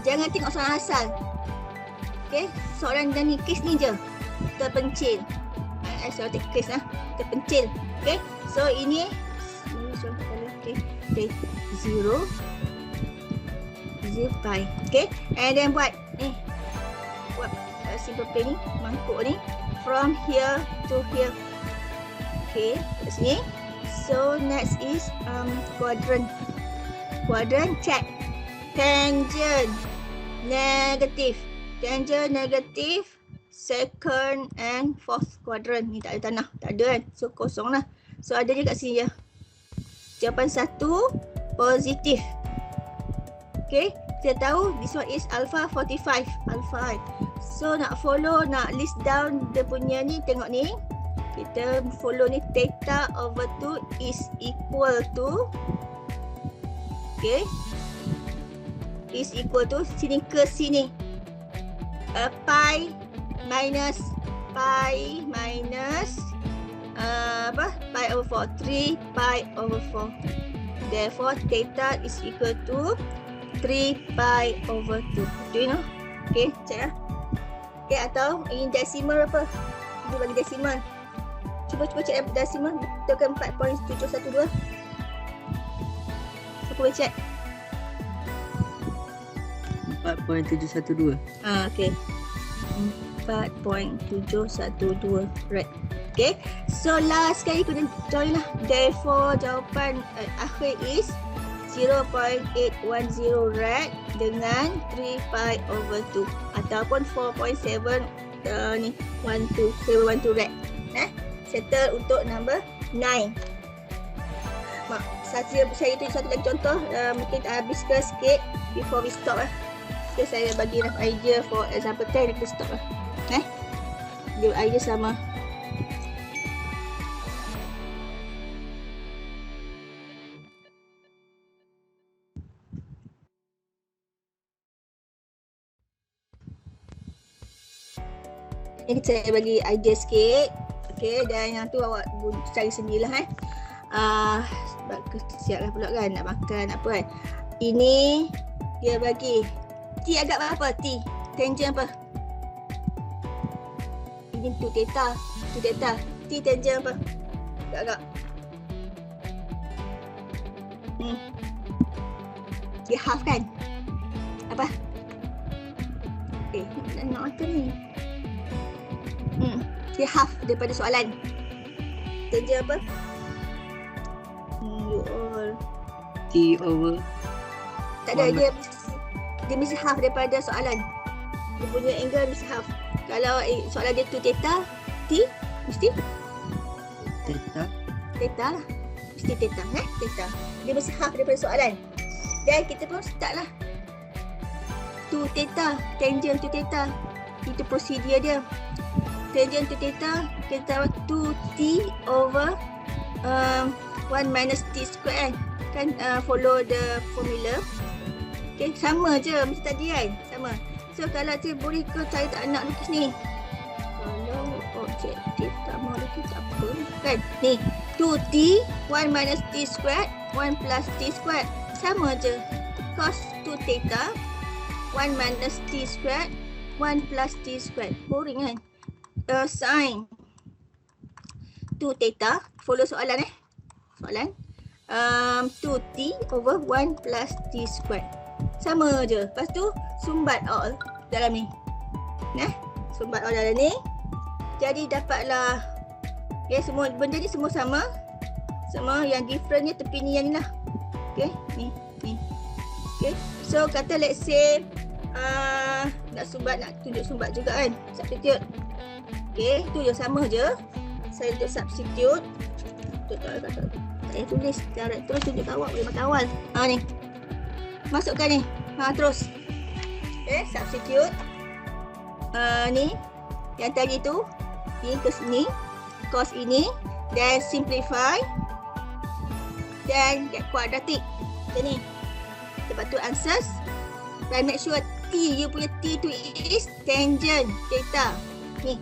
Jangan tengok soalan asal. Okay, soalan dan ni case ni je. Terpencil. Saya take case lah. Terpencil. Okay, so ini okay, 0 pi. Okay, and then buat simple plane ni, mangkuk ni from here to here. Okay, kat sini. So next is quadrant check. Tangent negative second and fourth quadrant. Ni tak ada tanah, tak ada kan, so kosong lah. So ada je kat sini je. Jawapan 1 positif. Okay, kita tahu this one is alpha 45. Alpha. So nak follow, nak list down dia punya ni, tengok ni. Kita follow ni theta over 2 is equal to is equal to sini ke sini. Pi minus pi over 4. 3 pi over 4. Therefore theta is equal to 3 pi over 2. Do you know? Okay, check lah. Okay, atau ini decimal apa? Dia bagi decimal. Cuba check decimal. Tekan 4.712. Siapa boleh check? 4.712. Okay. 4.712. Right. Okay. So last sekali kena join lah. Therefore jawapan akhir is 0.810 rad dengan 3 pi over 2 ataupun 4.7 ni 1 2 7 1 2 red. Settle untuk number 9. Saya tunjuk satu lagi contoh, mungkin habiskan sikit before we stop lah. Okay, saya bagi rough idea for example 10, kita stop lah. Dia idea sama. Ini saya bagi idea sikit. Okay, dan yang tu awak cari sendirilah sebab kesiap lah pula kan, nak makan apa kan. Ini dia bagi T agak berapa? T tangent apa? Ini 2 theta. T tangent apa? Agak-agak dia half kan? Apa? Okay, nak makan ni. Dia half daripada soalan. Tangent apa? You all. T over. Tak ada, dia mesti half daripada soalan. Dia punya angle mesti half. Kalau soalan dia 2 theta, T mesti theta lah. Mesti theta, theta. Dia mesti half daripada soalan. Dan kita pun start lah. 2 theta, tangent 2 theta. Itu prosedur dia. Tangent 2 theta, kita tahu 2t over 1 minus t square kan, follow the formula. Okay, sama je macam tadi kan, sama. So kalau saya boleh ke saya tak nak lukis ni, kalau objektif tak mau lukis apa kan, ni 2t 1 minus t square 1 plus t square, sama je. Cos 2 theta 1 minus t square 1 plus t square, boring kan. Sin 2 theta, follow soalan soalan 2t over 1 plus t square, sama je. Lepas tu sumbat all dalam ni, sumbat all dalam ni, jadi dapatlah semua benda ni semua sama, yang differentnya tepi ni yang ni lah. Okay, ni okay. So kata let's say nak tunjuk sumbat juga kan, substitute. Okay, tu je, sama je. Saya untuk substitute. Saya tulis direct, terus tunjuk kat awak, boleh mata awal. Ni. Masukkan ni. Terus. Okay, substitute. Ni. Yang tadi tu. Ini ke sini. Cos ini. Dan simplify. Dan get quadratic. Macam ni. Lepas tu answers. Dan make sure T, you punya T tu is tangent theta. Ni.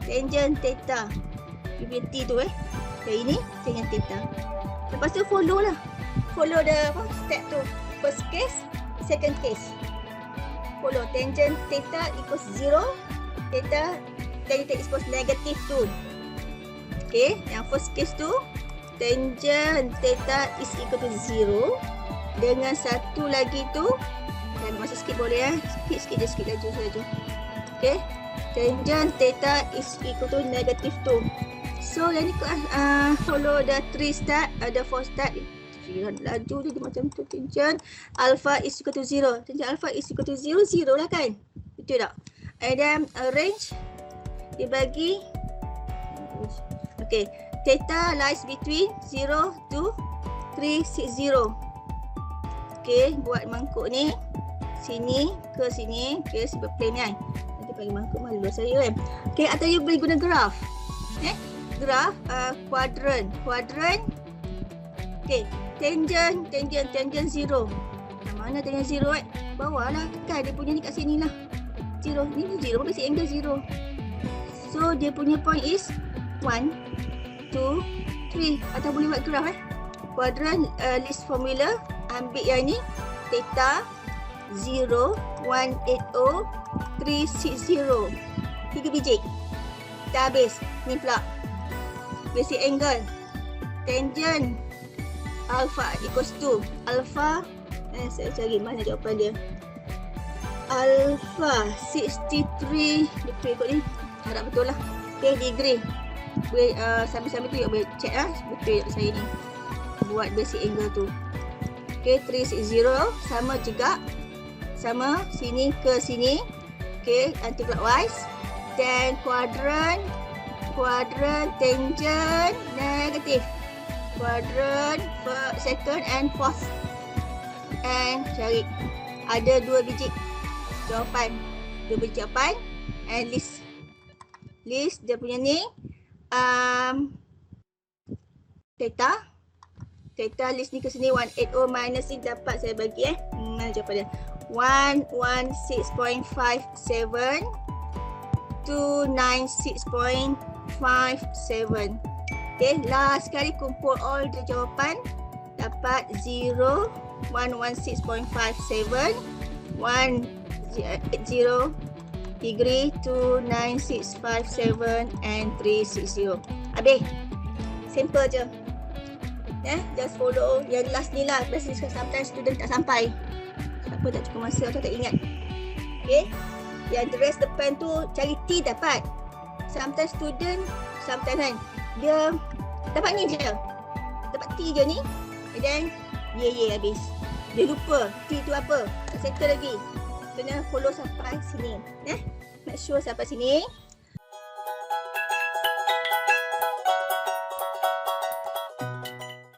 Tangent theta. You punya T tu dan ini tangent theta. Lepas tu follow lah. Follow the step tu. First case, second case. Follow tangent theta equals 0. Theta equals negative 2. Okay, yang first case tu tangent theta is equal to 0. Dengan satu lagi tu, dan masuk sikit boleh sikit laju. Okay, tangent theta is equal to negative 2. So yang ni follow the 3 step, the 4 step. Laju dia macam tu. Tangent alpha is equal to 0. Tangent alpha is equal to 0, 0 lah kan. Betul tak? And then arrange, dia bagi. Okay, theta lies between 0 to 360. Okay, buat mangkuk ni. Sini ke sini. Okay, sebab plane kan. Nanti bagi mangkuk malu saya kan. Okay, atau you boleh guna graph. Graph quadrant. Okay, tangent 0. Mana tangent 0 bawah lah kan, dia punya ni kat sini lah. 0, ni 0, basic angle 0. So dia punya point is 1, 2, 3. Atau boleh buat graph quadrant, list formula. Ambil yang ni, theta 0, 180, 360. 3 biji. Dah habis. Ni pula basic angle. Tangent alpha equals to alpha, saya cari mana jawapan dia. Alpha 63 degree kot ni. Harap betul lah. Okay, degree. Boleh sambil-sambil tu boleh check lah. Betul tak saya ni buat basic angle tu. Okay, 360 sama juga. Sama sini ke sini. Okay, anti clockwise. then quadrant, tangent, negative. Quadrant, second and fourth. And cari. Ada 2 biji jawapan. 2 biji jawapan. And list. List dia punya ni. Theta. Theta list ni ke sini 180 minus ni dapat saya bagi mana jawapan dia? 116.57 296.57. Okay, last sekali kumpul all the jawapan dapat 0 116.57 180 degree 29657 and 360. Habis. Simple je. Just follow yang last ni lah. Biasanya sometimes student tak sampai. Siapa tak cukup masa atau tak ingat. Okay. Yang the rest depan tu cari T dapat. Sometimes student, sometimes kan dia dapat ni je. Dapat T je ni. And then habis. Dia lupa T tu apa. Tak settle lagi. Kena follow sampai sini. Make sure sampai sini.